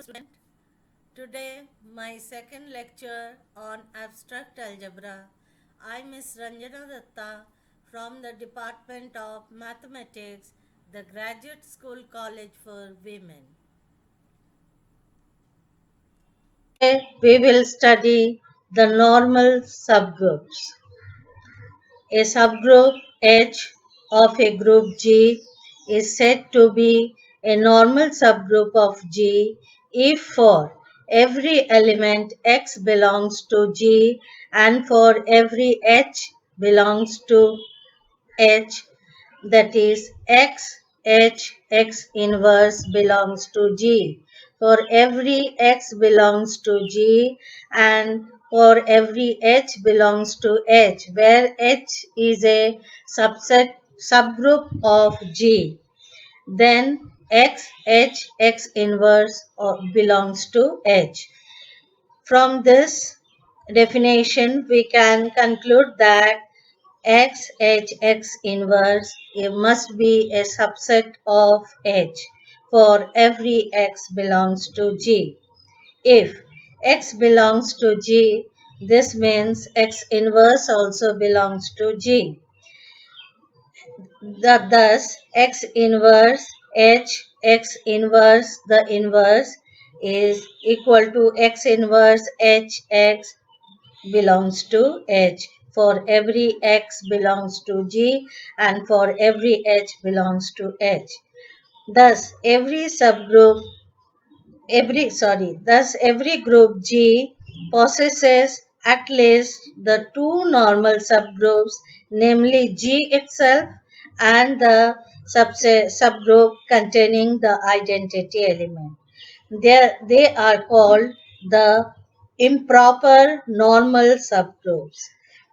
student. Today, my second lecture on abstract algebra. I Miss Ranjana Datta from the Department of Mathematics, the Graduate School College for Women. Today, we will study the normal subgroups. A subgroup H of a group G is said to be a normal subgroup of G if for every element X belongs to G and for every H belongs to H, that is X inverse belongs to G. For every X belongs to G and for every H belongs to H, where H is a subgroup of G, then X inverse belongs to H. From this definition, we can conclude that X inverse it must be a subset of H for every X belongs to G. If X belongs to G, this means X inverse also belongs to G. Thus, X inverse X inverse the inverse is equal to X inverse X belongs to H for every X belongs to G and for every H belongs to H. Thus every group G possesses at least the two normal subgroups, namely G itself and the subgroup containing the identity element. They are called the improper normal subgroups.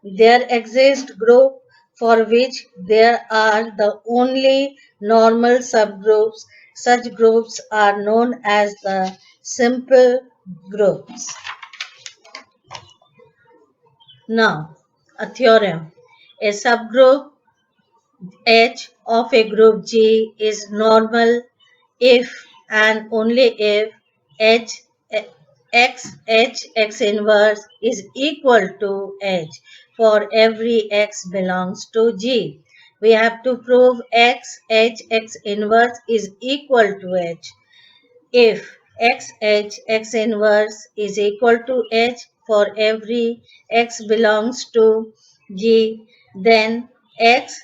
There exist group for which there are the only normal subgroups. Such groups are known as the simple groups. Now, a theorem. A subgroup H of a group G is normal if and only if H X inverse is equal to H for every X belongs to G. We have to prove X inverse is equal to H. If X inverse is equal to H for every X belongs to G, then X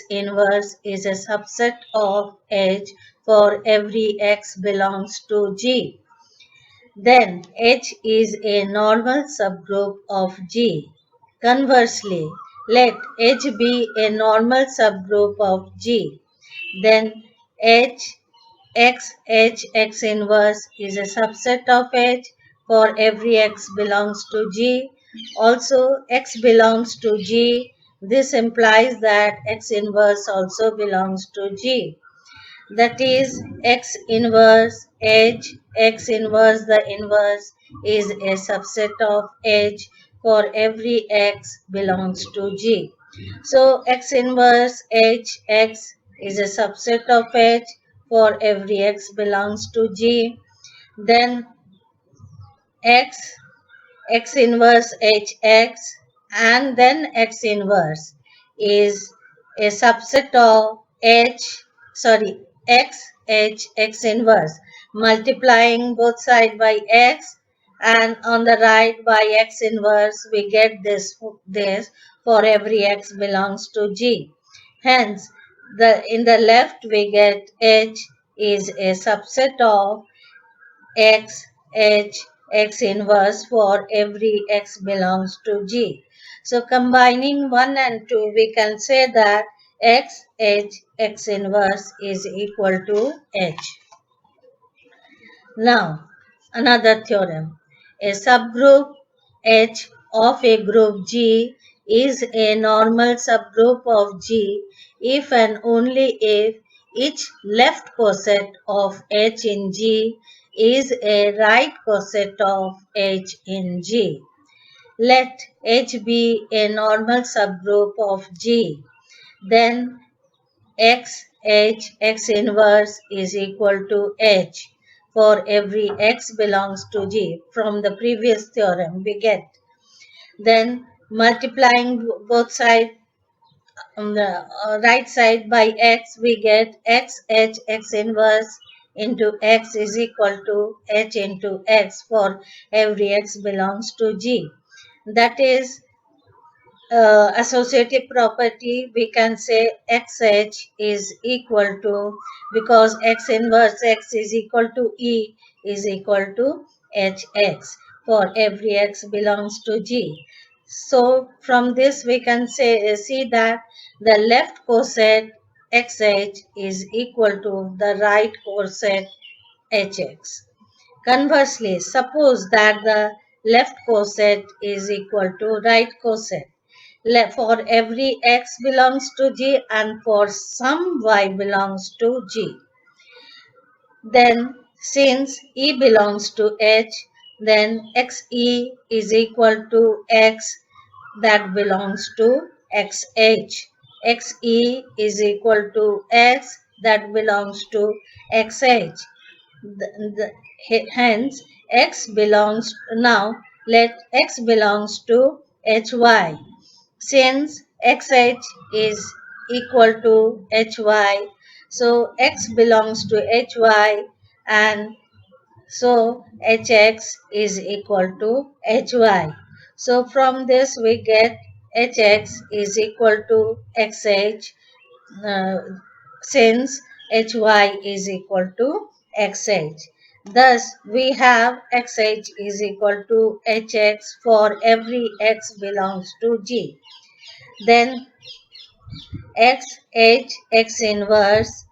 inverse is a subset of H for every X belongs to G. Then H is a normal subgroup of G. Conversely, let H be a normal subgroup of G. Then X inverse is a subset of H for every X belongs to G. Also, X belongs to G. This implies that X inverse also belongs to G. That is X inverse X inverse the inverse is a subset of H for every X belongs to G. So X inverse X is a subset of H for every X belongs to G. Then X inverse X and then X inverse is a subset of X inverse, multiplying both sides by X and on the right by X inverse we get this for every X belongs to G. Hence, in the left we get H is a subset of X inverse for every X belongs to G. So combining 1 and 2, we can say that X inverse is equal to H. Now, another theorem. A subgroup H of a group G is a normal subgroup of G if and only if each left coset of H in G is a right coset of H in G. Let H be a normal subgroup of G. Then X inverse is equal to H for every x belongs to G. From the previous theorem we get. Then multiplying both sides on the right side by x, we get x h x inverse into x is equal to h into x for every x belongs to G. That is associative property. We can say xh is equal to, because x inverse x is equal to E is equal to hx for every x belongs to G. So from this we can see that the left coset xh is equal to the right coset hx. Conversely, suppose that the left coset is equal to right coset for every x belongs to G and for some y belongs to G. Then since E belongs to H, then xe is equal to x that belongs to xh. Xe is equal to x that belongs to xh. Hence, x belongs, now let x belongs to hy. Since xh is equal to hy, so x belongs to hy, and so hx is equal to hy. So from this we get hx is equal to xh, uh, since hy is equal to xh. Thus we have xh is equal to hx for every x belongs to G. Then x h x inverse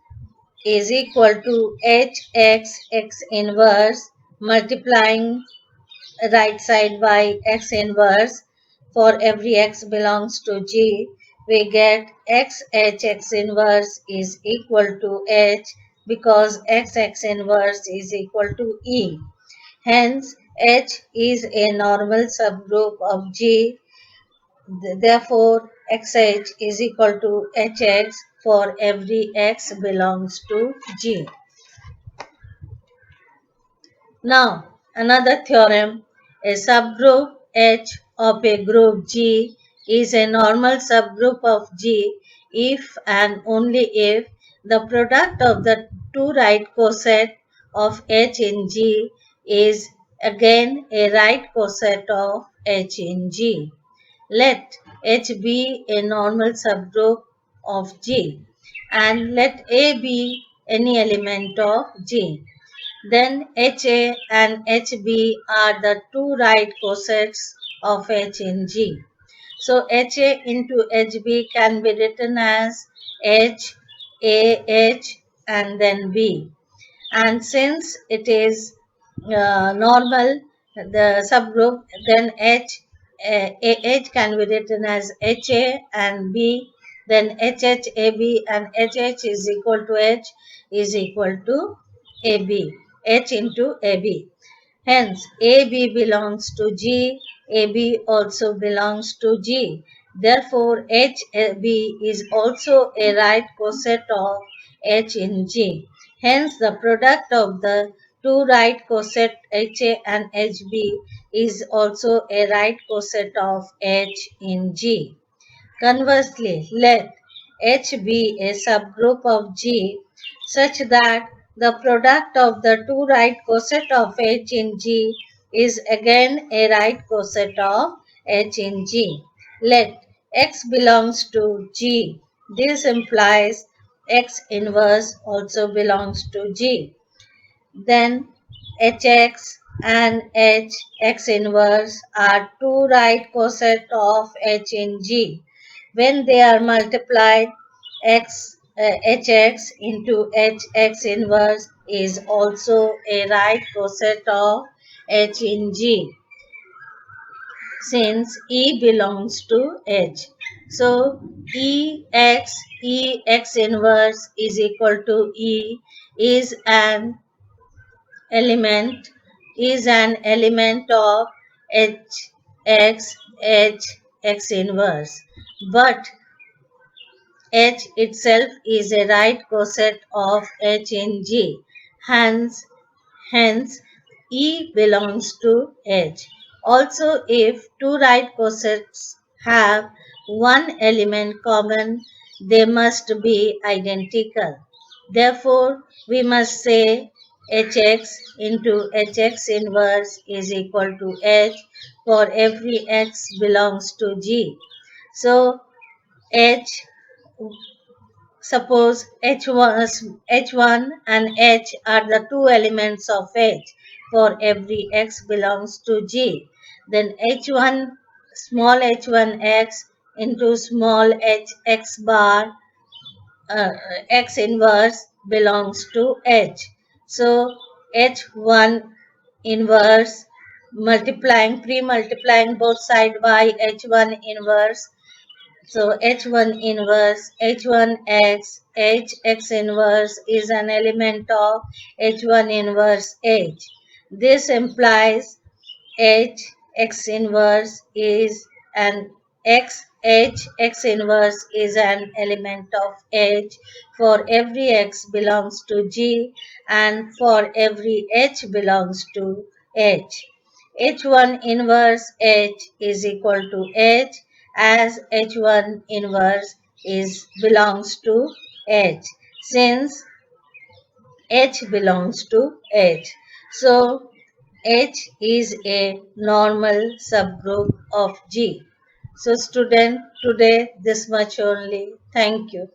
is equal to hx x inverse, multiplying right side by x inverse for every x belongs to G. We get x h x inverse is equal to h, because x inverse is equal to E. Hence H is a normal subgroup of G. Therefore, xh is equal to hx for every x belongs to G. Now, another theorem, a subgroup H of a group G is a normal subgroup of G if and only if the product of the two right coset of H in G is again a right coset of H in G. Let H be a normal subgroup of G and let A be any element of G. Then HA and HB are the two right cosets of H in G. So HA into HB can be written as H, A, H and then B. And since it is normal, the subgroup, then H can be written as HA and B, then HHAB, and HH is equal to H is equal to AB, H into AB. Hence, AB belongs to G, AB also belongs to G. Therefore, HB is also a right coset of H in G. Hence, the product of the two right coset HA and HB is also a right coset of H in G. Conversely, let H be a subgroup of G such that the product of the two right coset of H in G is again a right coset of H in G. Let X belongs to G. This implies X inverse also belongs to G. Then Hx and Hx inverse are two right coset of H in G. When they are multiplied, Hx into Hx inverse is also a right coset of H in G, since E belongs to H. So Ex inverse is equal to E element is an element of H, X, H, X inverse. But H itself is a right coset of H in G. Hence, Hence, E belongs to H. Also, if two right cosets have one element common, they must be identical. Therefore, we must say Hx into Hx inverse is equal to H for every x belongs to G. So, H, suppose H1 and H are the two elements of H for every x belongs to G. Then H1, small h1x into small h x bar, uh, x inverse belongs to H. So H1 inverse pre-multiplying both side by H1 inverse, so H1 inverse, H1x, Hx inverse is an element of H1 inverse H. This implies H x inverse is an X inverse is an element of H for every X belongs to G and for every H belongs to H. H1 inverse H is equal to H as H1 inverse is belongs to H, since H belongs to H. So H is a normal subgroup of G. So student, today this much only. Thank you.